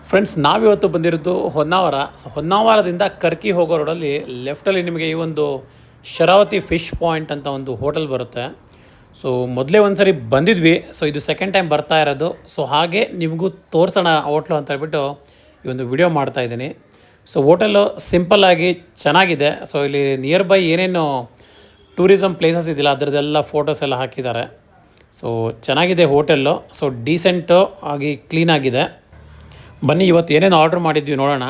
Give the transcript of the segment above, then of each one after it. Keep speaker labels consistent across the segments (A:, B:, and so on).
A: Friends, ನಾವಿವತ್ತು ಬಂದಿರೋದು Honnavar. So ಹೊನ್ನಾವರದಿಂದ ಕರ್ಕಿ ಹೋಗೋ ರೋಡಲ್ಲಿ ಲೆಫ್ಟಲ್ಲಿ ನಿಮಗೆ ಈ ಒಂದು ಶರಾವತಿ ಫಿಶ್ ಪಾಯಿಂಟ್ ಅಂತ ಒಂದು ಹೋಟೆಲ್ ಬರುತ್ತೆ. ಸೊ ಮೊದಲೇ ಒಂದು ಸರಿ ಬಂದಿದ್ವಿ. ಸೊ ಇದು ಸೆಕೆಂಡ್ ಟೈಮ್ ಬರ್ತಾ ಇರೋದು. ಸೊ ಹಾಗೆ ನಿಮಗೂ ತೋರಿಸೋಣ ಹೋಟ್ಲು ಅಂತ ಹೇಳ್ಬಿಟ್ಟು ಈ ಒಂದು ವಿಡಿಯೋ ಮಾಡ್ತಾಯಿದ್ದೀನಿ. ಸೊ ಹೋಟೆಲು ಸಿಂಪಲ್ಲಾಗಿ ಚೆನ್ನಾಗಿದೆ. ಸೊ ಇಲ್ಲಿ ನಿಯರ್ ಬೈ ಏನೇನು ಟೂರಿಸಮ್ ಪ್ಲೇಸಸ್ ಇದೆಯಲ್ಲ ಅದರದ್ದೆಲ್ಲ ಫೋಟೋಸ್ ಎಲ್ಲ ಹಾಕಿದ್ದಾರೆ. ಸೊ ಚೆನ್ನಾಗಿದೆ ಹೋಟೆಲ್ಲು. ಸೊ ಡೀಸೆಂಟು ಆಗಿ ಕ್ಲೀನಾಗಿದೆ. ಬನ್ನಿ ಇವತ್ತು ಏನೇನು ಆರ್ಡ್ರ್ ಮಾಡಿದ್ವಿ ನೋಡೋಣ.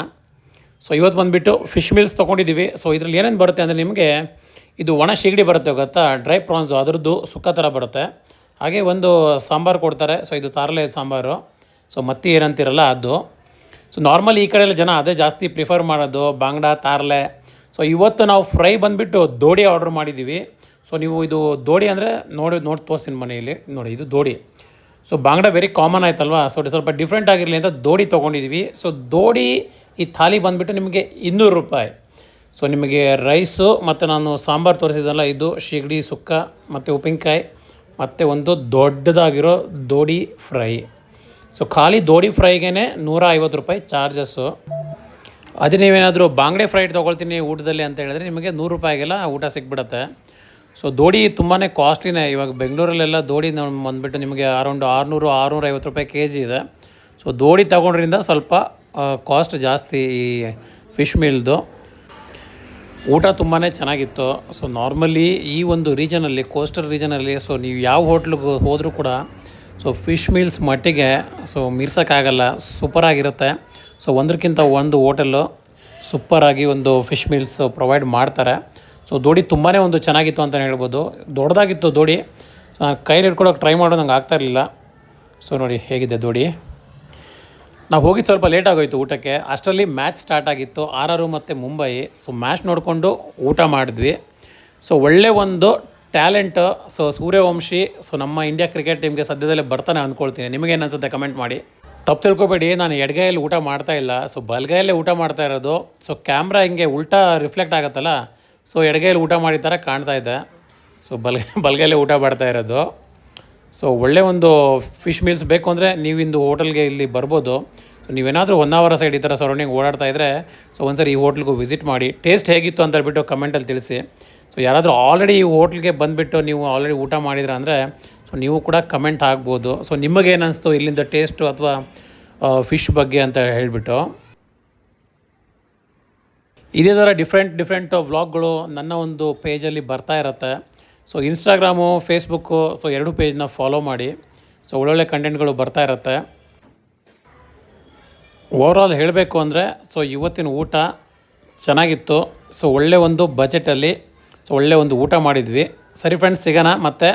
A: ಸೊ ಇವತ್ತು ಬಂದುಬಿಟ್ಟು ಫಿಶ್ ಮೀಲ್ಸ್ ತೊಗೊಂಡಿದ್ದೀವಿ. ಸೊ ಇದರಲ್ಲಿ ಏನೇನು ಬರುತ್ತೆ ಅಂದರೆ ನಿಮಗೆ ಇದು ಒಣ ಶೀಗಡಿ ಬರುತ್ತೆ ಗೊತ್ತಾ, ಡ್ರೈ ಪ್ರಾನ್ಸು, ಅದರದ್ದು ಸುಕ್ಕ ಥರ ಬರುತ್ತೆ. ಹಾಗೆ ಒಂದು ಸಾಂಬಾರು ಕೊಡ್ತಾರೆ. ಸೊ ಇದು ತಾರಲೆ ಸಾಂಬಾರು. ಸೊ ಮತ್ತಿ ಏನಂತಿರಲ್ಲ ಅದು. ಸೊ ನಾರ್ಮಲಿ ಈ ಕಡೆ ಎಲ್ಲ ಜನ ಅದೇ ಜಾಸ್ತಿ ಪ್ರಿಫರ್ ಮಾಡೋದು, ಬಾಂಗ್ಡ, ತಾರಲೆ. ಸೊ ಇವತ್ತು ನಾವು ಫ್ರೈ ಬಂದುಬಿಟ್ಟು ದೋಡಿ ಆರ್ಡ್ರ್ ಮಾಡಿದ್ದೀವಿ. ಸೊ ನೀವು ಇದು ದೋಡಿ ಅಂದರೆ ನೋಡಿ ತೋರಿಸ್ತೀನಿ ಮನೆಯಲ್ಲಿ ನೋಡಿ, ಇದು ದೋಡಿ. ಸೊ ಬಾಂಗ್ಡ ವೆರಿ ಕಾಮನ್ ಆಯ್ತಲ್ವಾ. ಸೊ ಸ್ವಲ್ಪ ಡಿಫ್ರೆಂಟ್ ಆಗಿರಲಿ ಅಂತ ದೋಡಿ ತೊಗೊಂಡಿದ್ದೀವಿ. ಸೊ ದೋಡಿ ಈ ಥಾಲಿ ಬಂದುಬಿಟ್ಟು ನಿಮಗೆ 200 ರೂಪಾಯಿ. ಸೊ ನಿಮಗೆ ರೈಸು ಮತ್ತು ನಾನು ಸಾಂಬಾರು ತೋರಿಸಿದ್ದಲ್ಲ, ಇದು ಶೀಗಡಿ ಸುಕ್ಕ ಮತ್ತು ಉಪ್ಪಿನಕಾಯಿ ಮತ್ತು ಒಂದು ದೊಡ್ಡದಾಗಿರೋ ದೋಡಿ ಫ್ರೈ. ಸೊ ಖಾಲಿ ದೋಡಿ ಫ್ರೈಗೆ 150 ರೂಪಾಯಿ ಚಾರ್ಜಸ್ಸು. ಅದೇ ನೀವೇನಾದರೂ ಬಾಂಗ್ಡೆ ಫ್ರೈ ತೊಗೊಳ್ತೀನಿ ಊಟದಲ್ಲಿ ಅಂತ ಹೇಳಿದ್ರೆ ನಿಮಗೆ 100 ರೂಪಾಯಿಗೆಲ್ಲ ಊಟ ಸಿಕ್ಬಿಡುತ್ತೆ. ಸೊ ದೋಡಿ ತುಂಬಾ ಕಾಸ್ಟ್ಲಿನೇ. ಇವಾಗ ಬೆಂಗಳೂರಲ್ಲೆಲ್ಲ ದೋಡಿ ಬಂದುಬಿಟ್ಟು ನಿಮಗೆ ಅರೌಂಡ್ 600-650 ರೂಪಾಯಿ KG ಇದೆ. ಸೊ ದೋಡಿ ತಗೊಂಡ್ರಿಂದ ಸ್ವಲ್ಪ ಕಾಸ್ಟ್ ಜಾಸ್ತಿ ಈ ಫಿಶ್ ಮೀಲ್ದು. ಊಟ ತುಂಬಾ ಚೆನ್ನಾಗಿತ್ತು. ಸೊ ನಾರ್ಮಲಿ ಈ ಒಂದು ರೀಜನಲ್ಲಿ, ಕೋಸ್ಟಲ್ ರೀಜನಲ್ಲಿ, ಸೊ ನೀವು ಯಾವ ಹೋಟ್ಲಿಗೆ ಹೋದರೂ ಕೂಡ ಸೊ ಫಿಶ್ ಮೀಲ್ಸ್ ಮಟ್ಟಿಗೆ ಸೊ ಮೀರ್ಸೋಕ್ಕಾಗಲ್ಲ, ಸೂಪರಾಗಿರುತ್ತೆ. ಸೊ ಒಂದಕ್ಕಿಂತ ಒಂದು ಹೋಟೆಲ್ಲು ಸೂಪರಾಗಿ ಒಂದು ಫಿಶ್ ಮೀಲ್ಸ್ ಪ್ರೊವೈಡ್ ಮಾಡ್ತಾರೆ. ಸೊ ದೋಡಿ ತುಂಬಾ ಒಂದು ಚೆನ್ನಾಗಿತ್ತು ಅಂತಲೇ ಹೇಳ್ಬೋದು. ದೊಡ್ಡದಾಗಿತ್ತು ದೋಡಿ. ಸೊ ನಾನು ಕೈಲಿ ಹಿಡ್ಕೊಳಕ್ಕೆ ಟ್ರೈ ಮಾಡೋದು ನಂಗೆ ಆಗ್ತಾಯಿರಲಿಲ್ಲ. ಸೊ ನೋಡಿ ಹೇಗಿದೆ ದೋಡಿ. ನಾವು ಹೋಗಿದ್ದು ಸ್ವಲ್ಪ ಲೇಟ್ ಆಗೋಯಿತು ಊಟಕ್ಕೆ. ಅಷ್ಟರಲ್ಲಿ ಮ್ಯಾಚ್ ಸ್ಟಾರ್ಟ್ ಆಗಿತ್ತು, RR ಮತ್ತು ಮುಂಬೈ. ಸೊ ಮ್ಯಾಚ್ ನೋಡಿಕೊಂಡು ಊಟ ಮಾಡಿದ್ವಿ. ಸೊ ಒಳ್ಳೆ ಒಂದು ಟ್ಯಾಲೆಂಟ್. ಸೊ ಸೂರ್ಯವಂಶಿ ಸೊ ನಮ್ಮ ಇಂಡಿಯಾ ಕ್ರಿಕೆಟ್ ಟೀಮ್ಗೆ ಸದ್ಯದಲ್ಲೇ ಬರ್ತಾನೆ ಅಂದ್ಕೊಳ್ತೀನಿ. ನಿಮಗೇನು ಅನಿಸುತ್ತೆ ಕಮೆಂಟ್ ಮಾಡಿ. ತಪ್ಪು ತಿಳ್ಕೊಬೇಡಿ, ನಾನು ಎಡಗೈಯಲ್ಲಿ ಊಟ ಮಾಡ್ತಾ ಇಲ್ಲ. ಸೊ ಬಲಗೈಯಲ್ಲೇ ಊಟ ಮಾಡ್ತಾ ಇರೋದು. ಸೊ ಕ್ಯಾಮ್ರಾ ಹಿಂಗೆ ಉಲ್ಟಾ ರಿಫ್ಲೆಕ್ಟ್ ಆಗುತ್ತಲ್ಲ, ಸೊ ಎಡಗೈಯಲ್ಲಿ ಊಟ ಮಾಡಿದ ಥರ ಕಾಣ್ತಾ ಇದೆ. ಸೊ ಬಲಗೈಯಲ್ಲೇ ಊಟ ಮಾಡ್ತಾ ಇರೋದು. ಸೊ ಒಳ್ಳೆ ಒಂದು ಫಿಶ್ ಮೀಲ್ಸ್ ಬೇಕು ಅಂದರೆ ನೀವಿಂದು ಹೋಟೆಲ್ಗೆ ಇಲ್ಲಿ ಬರ್ಬೋದು. ಸೊ ನೀವೇನಾದರೂ ಹೊನ್ನಾವರ ಸೈಡ್ ಈ ಥರ ಸರೌಂಡಿಂಗ್ ಓಡಾಡ್ತಾ ಇದ್ದರೆ ಸೊ ಒಂದ್ಸರಿ ಈ ಹೋಟ್ಲಿಗೂ ವಿಸಿಟ್ ಮಾಡಿ. ಟೇಸ್ಟ್ ಹೇಗಿತ್ತು ಅಂತ ಹೇಳ್ಬಿಟ್ಟು ಕಮೆಂಟಲ್ಲಿ ತಿಳಿಸಿ. ಸೊ ಯಾರಾದರೂ ಆಲ್ರೆಡಿ ಈ ಹೋಟ್ಲಿಗೆ ಬಂದುಬಿಟ್ಟು ನೀವು ಆಲ್ರೆಡಿ ಊಟ ಮಾಡಿದ್ರೆ ಅಂದರೆ ಸೊ ನೀವು ಕೂಡ ಕಮೆಂಟ್ ಆಗ್ಬೋದು. ಸೊ ನಿಮಗೇನು ಅನಿಸ್ತು ಇಲ್ಲಿಂದ ಟೇಸ್ಟು ಅಥವಾ ಫಿಶ್ ಬಗ್ಗೆ ಅಂತ ಹೇಳಿಬಿಟ್ಟು. ಇದೇ ಥರ ಡಿಫ್ರೆಂಟ್ ವ್ಲಾಗ್ಗಳು ನನ್ನ ಒಂದು ಪೇಜಲ್ಲಿ ಬರ್ತಾ ಇರುತ್ತೆ. ಸೊ ಇನ್ಸ್ಟಾಗ್ರಾಮು, ಫೇಸ್ಬುಕ್ಕು, ಸೊ 2 ಪೇಜ್ನ ಫಾಲೋ ಮಾಡಿ. ಸೊ ಒಳ್ಳೊಳ್ಳೆ ಕಂಟೆಂಟ್ಗಳು ಬರ್ತಾ ಇರುತ್ತೆ. ಓವರಾಲ್ ಹೇಳಬೇಕು ಅಂದರೆ ಸೊ ಇವತ್ತಿನ ಊಟ ಚೆನ್ನಾಗಿತ್ತು. ಸೊ ಒಳ್ಳೆ ಒಂದು ಬಜೆಟಲ್ಲಿ ಸೊ ಒಳ್ಳೆ ಒಂದು ಊಟ ಮಾಡಿದ್ವಿ. ಸರಿ ಫ್ರೆಂಡ್ಸ್, ಸಿಗೋಣ ಮತ್ತೆ.